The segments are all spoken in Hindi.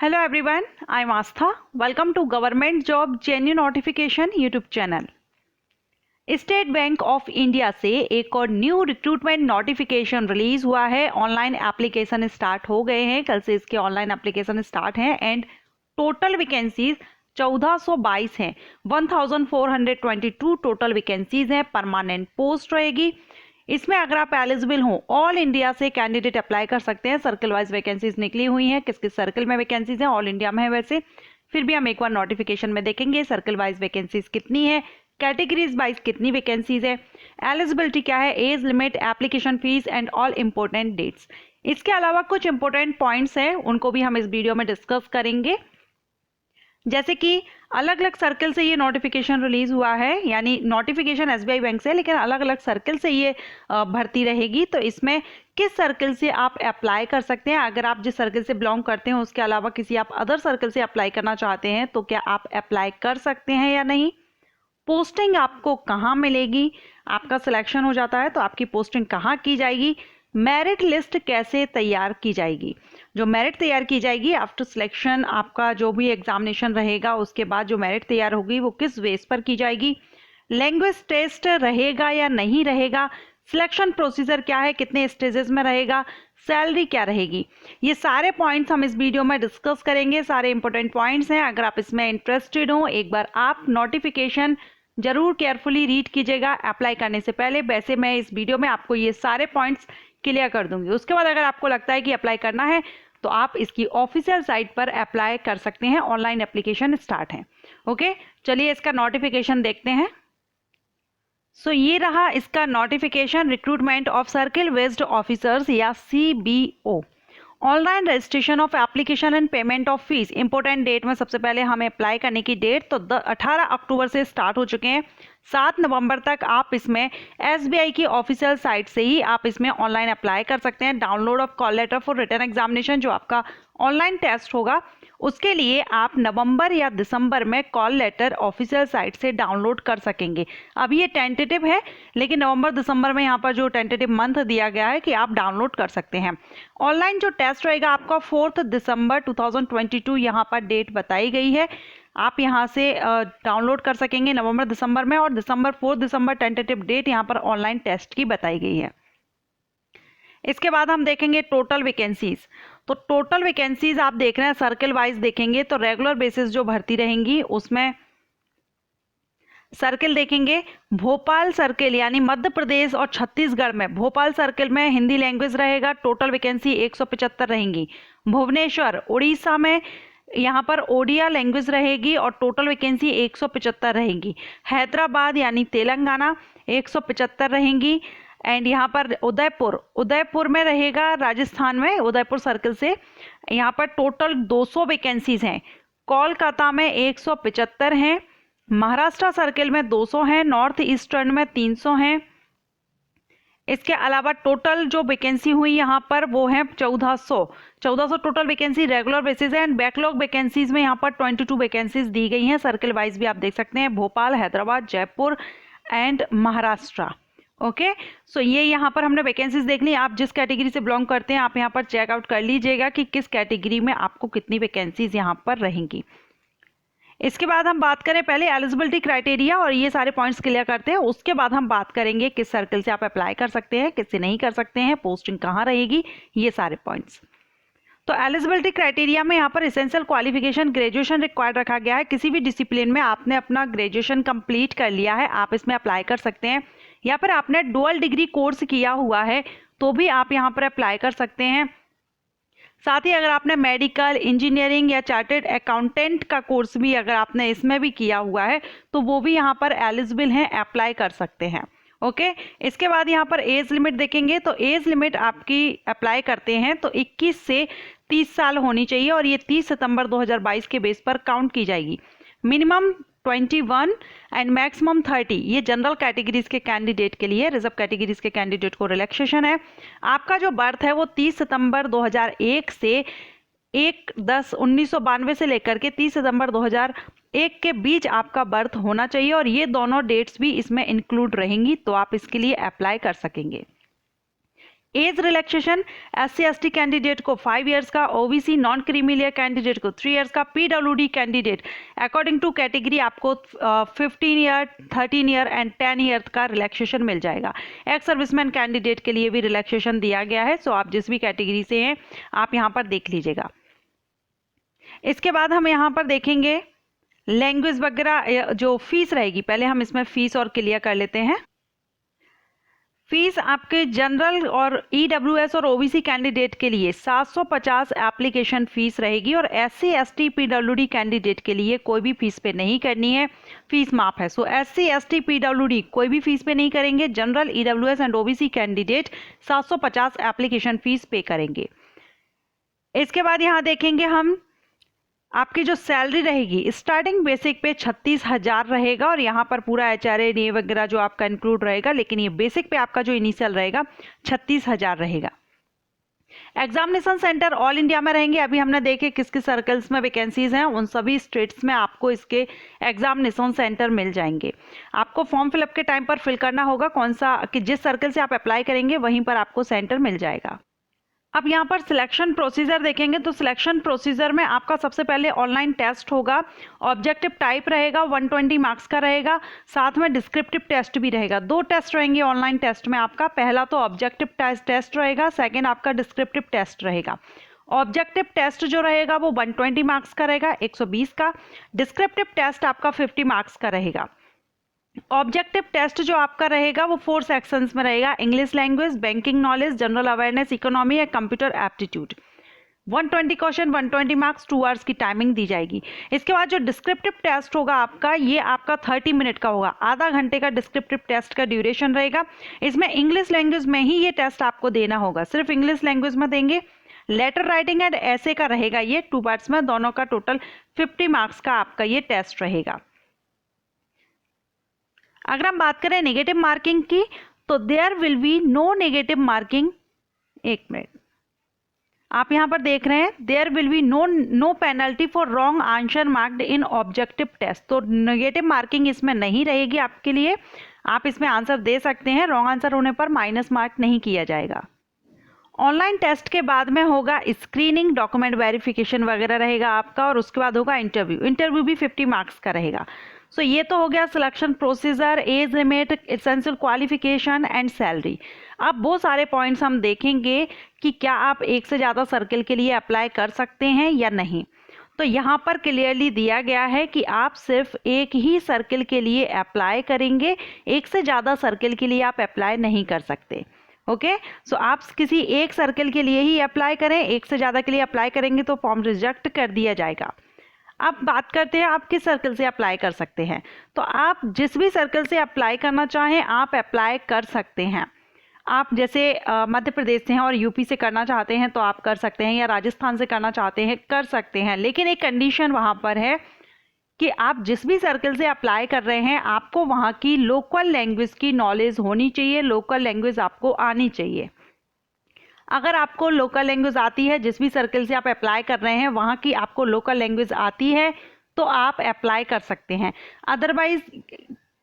Hello everyone, I am Astha. Welcome to government job genuine notification YouTube channel. State bank of India से एक और न्यू रिक्रूटमेंट नोटिफिकेशन रिलीज हुआ है। ऑनलाइन एप्लीकेशन स्टार्ट हो गए हैं, कल से इसके ऑनलाइन एप्लीकेशन स्टार्ट हैं एंड टोटल वैकेंसीज 1422 हैं। 1422 टोटल वैकेंसीज हैं। परमानेंट पोस्ट रहेगी। इसमें अगर आप एलिजिबल हो, ऑल इंडिया से कैंडिडेट अप्लाई कर सकते हैं। सर्कल वाइज वैकेंसीज निकली हुई हैं, किस किस सर्कल में वैकेंसीज हैं, ऑल इंडिया में है वैसे। फिर भी हम एक बार नोटिफिकेशन में देखेंगे सर्कल वाइज वैकेंसीज कितनी है, कैटेगरीज वाइज कितनी वैकेंसीज है, एलिजिबिलिटी क्या है, age limit, application fees and all important dates. इसके अलावा कुछ इंपॉर्टेंट पॉइंट्स हैं, उनको भी हम इस वीडियो में डिस्कस करेंगे। जैसे कि अलग अलग सर्कल से ये नोटिफिकेशन रिलीज हुआ है, यानी नोटिफिकेशन एसबीआई बैंक से, लेकिन अलग अलग सर्कल से ये भर्ती रहेगी। तो इसमें किस सर्कल से आप अप्लाई कर सकते हैं, अगर आप जिस सर्कल से बिलोंग करते हैं उसके अलावा किसी आप अदर सर्कल से अप्लाई करना चाहते हैं तो क्या आप अप्लाई कर सकते हैं या नहीं। पोस्टिंग आपको कहाँ मिलेगी, आपका सिलेक्शन हो जाता है तो आपकी पोस्टिंग कहाँ की जाएगी, मेरिट लिस्ट कैसे तैयार की जाएगी। जो मेरिट तैयार की जाएगी आफ्टर सिलेक्शन, आपका जो भी एग्जामिनेशन रहेगा उसके बाद जो मेरिट तैयार होगी वो किस बेस पर की जाएगी, लैंग्वेज टेस्ट रहेगा या नहीं रहेगा, सिलेक्शन प्रोसीजर क्या है, कितने स्टेजेस में रहेगा, सैलरी क्या रहेगी। ये सारे पॉइंट्स हम इस वीडियो में डिस्कस करेंगे। सारे इंपॉर्टेंट पॉइंट्स हैं। अगर आप इसमें इंटरेस्टेड हो, एक बार आप नोटिफिकेशन जरूर केयरफुली रीड कीजिएगा अप्लाई करने से पहले। वैसे मैं इस वीडियो में आपको ये सारे पॉइंट्स क्लियर कर दूंगी। उसके बाद अगर आपको लगता है कि अप्लाई करना है तो आप इसकी ऑफिशियल साइट पर अप्लाई कर सकते हैं। ऑनलाइन एप्लीकेशन स्टार्ट है। ओके, चलिए इसका नोटिफिकेशन देखते हैं। सो ये रहा इसका notification, recruitment of circle based officers या CBO। Online registration of application and payment of fees. Important date में सबसे पहले हमें अप्लाई करने की डेट तो 18 अक्टूबर से स्टार्ट हो चुके हैं। 7 नवंबर तक आप इसमें SBI की ऑफिशियल साइट से ही आप इसमें ऑनलाइन अप्लाई कर सकते हैं। Download of call letter for written examination, जो आपका ऑनलाइन टेस्ट होगा उसके लिए आप नवंबर या दिसंबर में कॉल लेटर ऑफिशियल साइट से डाउनलोड कर सकेंगे। अब ये टेंटेटिव है, लेकिन नवंबर दिसंबर में यहाँ पर जो टेंटेटिव मंथ दिया गया है कि आप डाउनलोड कर सकते हैं। ऑनलाइन जो टेस्ट रहेगा आपका 4 दिसंबर 2022 यहाँ पर डेट बताई गई है। आप यहाँ से डाउनलोड कर सकेंगे नवंबर दिसंबर में, और 4 दिसंबर टेंटेटिव डेट यहाँ पर ऑनलाइन टेस्ट की बताई गई है। इसके बाद हम देखेंगे टोटल वैकेंसीज। तो टोटल वैकेंसीज आप देख रहे हैं सर्कल वाइज देखेंगे तो रेगुलर बेसिस जो भर्ती रहेंगी उसमें सर्कल देखेंगे। भोपाल सर्कल यानी मध्य प्रदेश और छत्तीसगढ़ में भोपाल सर्कल में हिंदी लैंग्वेज रहेगा, टोटल वैकेंसी 175 रहेंगी। भुवनेश्वर उड़ीसा में यहाँ पर ओडिया लैंग्वेज रहेगी और टोटल वैकेंसी 175 रहेगी। हैदराबाद यानी तेलंगाना 175 रहेंगी। एंड यहाँ पर उदयपुर में रहेगा राजस्थान में, उदयपुर सर्कल से यहाँ पर टोटल 200 वैकेंसीज हैं। कोलकाता में 175 हैं। महाराष्ट्र सर्कल में 200 हैं। नॉर्थ ईस्टर्न में 300 हैं। इसके अलावा टोटल जो वैकेंसी हुई यहाँ पर वो है 1400 टोटल वैकेंसी रेगुलर बेसिस है। एंड बैकलॉग वैकेंसीज में यहाँ पर 22 वैकेंसीज दी गई हैं। सर्कल वाइज भी आप देख सकते हैं, भोपाल, हैदराबाद, जयपुर एंड महाराष्ट्र। ओके, सो ये यहाँ पर हमने वैकेंसीज देख ली। आप जिस कैटेगरी से बिलोंग करते हैं आप यहाँ पर चेकआउट कर लीजिएगा कि किस कैटेगरी में आपको कितनी वैकेंसीज यहाँ पर रहेंगी। इसके बाद हम बात करें पहले एलिजिबिलिटी क्राइटेरिया, और ये सारे पॉइंट्स क्लियर करते हैं। उसके बाद हम बात करेंगे किस सर्कल से आप अप्लाई कर सकते हैं, किससे नहीं कर सकते हैं, पोस्टिंग कहाँ रहेगी, ये सारे पॉइंट्स। तो एलिजिबिलिटी क्राइटेरिया में यहाँ पर एसेंशियल क्वालिफिकेशन ग्रेजुएशन रिक्वायर्ड रखा गया है। किसी भी डिसिप्लिन में आपने अपना ग्रेजुएशन कंप्लीट कर लिया है आप इसमें अप्लाई कर सकते हैं, या फिर आपने डुअल डिग्री कोर्स किया हुआ है तो भी आप यहाँ पर अप्लाई कर सकते हैं। साथ ही अगर आपने मेडिकल, इंजीनियरिंग या चार्टर्ड अकाउंटेंट का कोर्स भी अगर आपने इसमें भी किया हुआ है तो वो भी यहाँ पर एलिजिबल हैं, अप्लाई कर सकते हैं। ओके, इसके बाद यहाँ पर एज लिमिट देखेंगे तो एज लिमिट आपकी अप्लाई करते हैं तो 21 से 30 साल होनी चाहिए, और ये 30 सितंबर 2022 के बेस पर काउंट की जाएगी। मिनिमम 21 एंड मैक्सिमम 30 ये जनरल कैटेगरीज के कैंडिडेट के लिए। रिजर्व कैटेगरीज के कैंडिडेट को रिलैक्सेशन है। आपका जो बर्थ है वो 30 सितंबर 2001 से 1/10/1992 से लेकर के 30 सितंबर 2001 के बीच आपका बर्थ होना चाहिए, और ये दोनों डेट्स भी इसमें इंक्लूड रहेंगी तो आप इसके लिए अप्लाई कर सकेंगे। एज रिलैक्सेशन SC/ST कैंडिडेट को 5 इयर्स का, OBC non creamy layer candidate को 3 इयर्स का, PWD candidate according to category आपको 15 ईयर, 13 ईयर एंड 10 ईयर का रिलैक्सेशन मिल जाएगा। एक्स सर्विसमैन कैंडिडेट के लिए भी रिलैक्सेशन दिया गया है। सो आप जिस भी कैटेगरी से हैं आप यहाँ पर देख लीजिएगा। इसके बाद हम यहाँ पर देखेंगे लैंग्वेज वगैरह जो फीस रहेगी। पहले हम इसमें फीस और क्लियर कर लेते हैं। फीस आपके जनरल और EWS और OBC कैंडिडेट के लिए 750 एप्लीकेशन फीस रहेगी और SC/ST PWD कैंडिडेट के लिए कोई भी फीस पे नहीं करनी है, फीस माफ है। सो SC/ST PWD कोई भी फीस पे नहीं करेंगे। General, EWS and OBC candidate 750 application fees पे करेंगे। इसके बाद यहाँ देखेंगे हम आपकी जो सैलरी रहेगी, स्टार्टिंग बेसिक पे 36,000 रहेगा और यहाँ पर पूरा HRA DA वगैरह जो आपका इंक्लूड रहेगा, लेकिन ये बेसिक पे आपका जो इनिशियल रहेगा 36,000 रहेगा। एग्जामिनेशन सेंटर ऑल इंडिया में रहेंगे। अभी हमने देखे किस किस सर्कल्स में वैकेंसीज हैं, उन सभी स्टेट्स में आपको इसके एग्जामिनेशन सेंटर मिल जाएंगे। आपको फॉर्म फिलअप के टाइम पर फिल करना होगा कौन सा, कि जिस सर्कल से आप अप्लाई करेंगे वहीं पर आपको सेंटर मिल जाएगा। अब यहाँ पर सिलेक्शन प्रोसीजर देखेंगे तो सिलेक्शन प्रोसीजर में आपका सबसे पहले ऑनलाइन टेस्ट होगा। ऑब्जेक्टिव टाइप रहेगा, 120 मार्क्स का रहेगा, साथ में डिस्क्रिप्टिव टेस्ट भी रहेगा। 2 टेस्ट रहेंगे ऑनलाइन टेस्ट में आपका। पहला तो ऑब्जेक्टिव टेस्ट रहेगा, सेकेंड आपका डिस्क्रिप्टिव टेस्ट रहेगा। ऑब्जेक्टिव टेस्ट जो रहेगा वो 120 मार्क्स का रहेगा, 120 का। डिस्क्रिप्टिव टेस्ट आपका 50 मार्क्स का रहेगा। ऑब्जेक्टिव टेस्ट जो आपका रहेगा वो 4 सेक्शंस में रहेगा। English language, banking knowledge, general awareness, economy या computer aptitude. 120 question, 120 marks, 2 hours की टाइमिंग दी जाएगी। इसके बाद जो डिस्क्रिप्टिव टेस्ट होगा आपका, ये आपका 30 मिनट का होगा। आधा घंटे का डिस्क्रिप्टिव टेस्ट का ड्यूरेशन रहेगा। इसमें इंग्लिश लैंग्वेज में ही ये टेस्ट आपको देना होगा, सिर्फ इंग्लिश लैंग्वेज में देंगे। लेटर राइटिंग एंड ऐसे का रहेगा ये 2 पार्ट्स में, दोनों का टोटल 50 मार्क्स का आपका ये टेस्ट रहेगा। अगर हम बात करें नेगेटिव मार्किंग की तो there will be no negative marking. एक मिनट, आप यहां पर देख रहे हैं there will be no penalty for wrong answer marked in objective test. तो नेगेटिव मार्किंग इसमें नहीं रहेगी आपके लिए, आप इसमें आंसर दे सकते हैं। रॉन्ग आंसर होने पर माइनस मार्क नहीं किया जाएगा। ऑनलाइन टेस्ट के बाद में होगा स्क्रीनिंग, डॉक्यूमेंट वेरिफिकेशन वगैरह रहेगा आपका, और उसके बाद होगा इंटरव्यू भी 50 मार्क्स का रहेगा। सो ये तो हो गया selection procedure, age limit, essential qualification and salary. अब वो सारे पॉइंट्स हम देखेंगे कि क्या आप एक से ज़्यादा सर्कल के लिए अप्लाई कर सकते हैं या नहीं। तो यहाँ पर क्लियरली दिया गया है कि आप सिर्फ एक ही सर्कल के लिए अप्लाई करेंगे, एक से ज़्यादा सर्कल के लिए आप अप्लाई नहीं कर सकते। ओके, सो आप किसी एक सर्कल के लिए ही अप्लाई करें, एक से ज़्यादा के लिए अप्लाई करेंगे तो फॉर्म रिजेक्ट कर दिया जाएगा। अब बात करते हैं आप किस सर्कल से अप्लाई कर सकते हैं। तो आप जिस भी सर्कल से अप्लाई करना चाहें आप अप्लाई कर सकते हैं। आप जैसे मध्य प्रदेश से हैं और यूपी से करना चाहते हैं तो आप कर सकते हैं, या राजस्थान से करना चाहते हैं कर सकते हैं, लेकिन एक कंडीशन वहाँ पर है कि आप जिस भी सर्कल से अप्लाई कर रहे हैं आपको वहाँ की लोकल लैंग्वेज की नॉलेज होनी चाहिए, लोकल लैंग्वेज आपको आनी चाहिए। अगर आपको लोकल लैंग्वेज आती है, जिस भी सर्कल से आप अप्लाई कर रहे हैं वहाँ की आपको लोकल लैंग्वेज आती है तो आप अप्लाई कर सकते हैं। अदरवाइज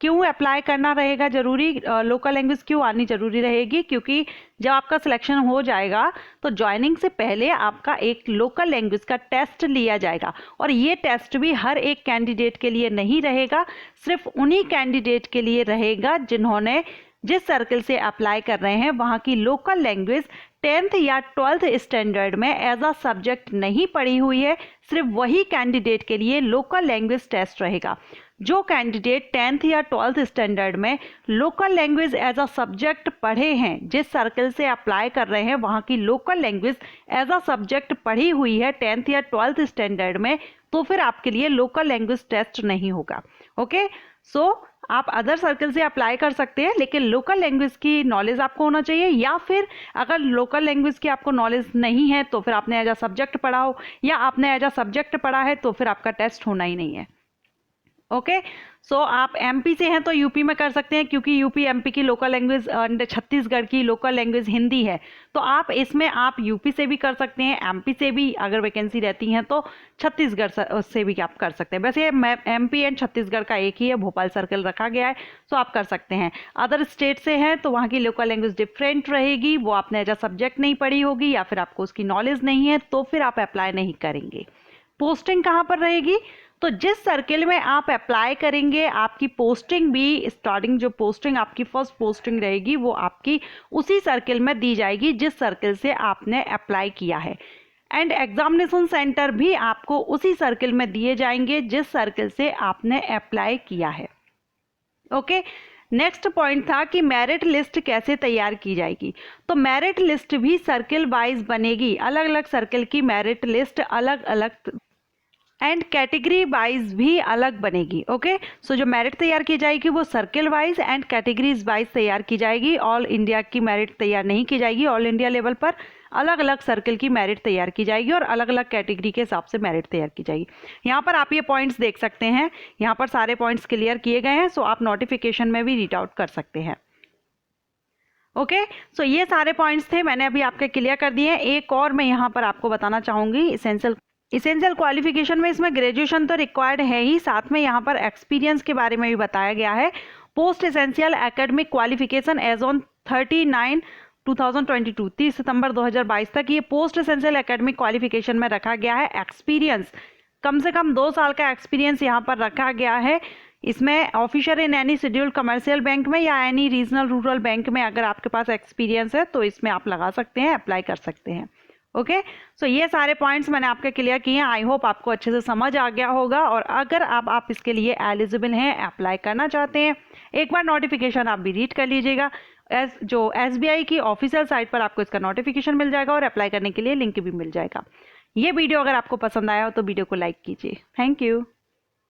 क्यों अप्लाई करना रहेगा जरूरी, लोकल लैंग्वेज क्यों आनी जरूरी रहेगी, क्योंकि जब आपका सिलेक्शन हो जाएगा तो ज्वाइनिंग से पहले आपका एक लोकल लैंग्वेज का टेस्ट लिया जाएगा, और ये टेस्ट भी हर एक कैंडिडेट के लिए नहीं रहेगा, सिर्फ उन्हीं कैंडिडेट के लिए रहेगा जिन्होंने जिस सर्कल से अप्लाई कर रहे हैं वहाँ की लोकल लैंग्वेज 10th या 12th स्टैंडर्ड में एज अ सब्जेक्ट नहीं पढ़ी हुई है। सिर्फ वही कैंडिडेट के लिए लोकल लैंग्वेज टेस्ट रहेगा। जो कैंडिडेट 10th या 12th स्टैंडर्ड में local language as a subject पढ़े हैं, जिस सर्कल से अप्लाई कर रहे हैं वहाँ की local language as a subject पढ़ी हुई है 10th या 12th स्टैंडर्ड में, तो फिर आपके लिए लोकल लैंग्वेज टेस्ट नहीं होगा। ओके, सो आप अदर सर्कल से अप्लाई कर सकते हैं, लेकिन लोकल लैंग्वेज की नॉलेज आपको होना चाहिए, या फिर अगर लोकल लैंग्वेज की आपको नॉलेज नहीं है तो फिर आपने एज अ सब्जेक्ट पढ़ा हो, या आपने एज अ सब्जेक्ट पढ़ा है तो फिर आपका टेस्ट होना ही नहीं है। ओके, सो आप एमपी से हैं तो यूपी में कर सकते हैं, क्योंकि यूपी एमपी की लोकल लैंग्वेज एंड छत्तीसगढ़ की लोकल लैंग्वेज हिंदी है। तो आप इसमें आप यूपी से भी कर सकते हैं, एमपी से भी अगर वैकेंसी रहती हैं तो छत्तीसगढ़ से भी आप कर सकते हैं। वैसे एमपी एंड छत्तीसगढ़ का एक ही है, भोपाल सर्कल रखा गया है, सो आप कर सकते हैं। अदर स्टेट से हैं तो वहाँ की लोकल लैंग्वेज डिफरेंट रहेगी, वो आपने एज अ सब्जेक्ट नहीं पढ़ी होगी या फिर आपको उसकी नॉलेज नहीं है, तो फिर आप अप्लाई नहीं करेंगे। पोस्टिंग कहाँ पर रहेगी? तो जिस सर्किल में आप अप्लाई करेंगे, आपकी पोस्टिंग भी स्टार्टिंग जो पोस्टिंग आपकी फर्स्ट पोस्टिंग रहेगी वो आपकी उसी सर्किल में दी जाएगी जिस सर्किल से आपने अप्लाई किया है। एंड एग्जामिनेशन सेंटर भी आपको उसी सर्किल में दिए जाएंगे जिस सर्किल से आपने अप्लाई किया है। ओके, नेक्स्ट पॉइंट था कि मेरिट लिस्ट कैसे तैयार की जाएगी। तो मेरिट लिस्ट भी सर्किल वाइज बनेगी, अलग अलग सर्किल की मेरिट लिस्ट अलग अलग एंड कैटेगरी वाइज भी अलग बनेगी। ओके, सो जो मेरिट तैयार की जाएगी वो circle wise and categories wise तैयार की जाएगी। ऑल इंडिया की मेरिट तैयार नहीं की जाएगी, ऑल इंडिया लेवल पर अलग अलग सर्किल की मेरिट तैयार की जाएगी और अलग अलग कैटेगरी के हिसाब से मेरिट तैयार की जाएगी। यहाँ पर आप ये पॉइंट्स देख सकते हैं, यहाँ पर सारे पॉइंट्स क्लियर किए गए हैं, सो आप नोटिफिकेशन में भी रीड आउट कर सकते हैं। ओके, सो ये सारे पॉइंट्स थे, मैंने अभी आपके क्लियर कर दिए हैं। एक और मैं यहाँ पर आपको बताना चाहूँगी, इसेंशियल क्वालिफिकेशन में इसमें ग्रेजुएशन तो रिक्वायर्ड है ही, साथ में यहाँ पर एक्सपीरियंस के बारे में भी बताया गया है। Post essential academic qualification as on 30 सितंबर 2022 तक ये पोस्ट एसेंशियल एकेडमिक क्वालिफिकेशन में रखा गया है। एक्सपीरियंस कम से कम 2 साल का एक्सपीरियंस यहाँ पर रखा गया है। इसमें officer in any scheduled commercial bank में या एनी रीजनल रूरल बैंक में अगर आपके पास एक्सपीरियंस है तो इसमें आप लगा सकते हैं, अप्लाई कर सकते हैं। ओके, सो ये सारे पॉइंट्स मैंने आपके क्लियर किए हैं। आई होप आपको अच्छे से समझ आ गया होगा, और अगर आप इसके लिए एलिजिबल हैं, अप्लाई करना चाहते हैं, एक बार नोटिफिकेशन आप भी रीड कर लीजिएगा। जो SBI की ऑफिशियल साइट पर आपको इसका नोटिफिकेशन मिल जाएगा और अप्लाई करने के लिए लिंक भी मिल जाएगा। ये वीडियो अगर आपको पसंद आया हो तो वीडियो को लाइक कीजिए। Thank you.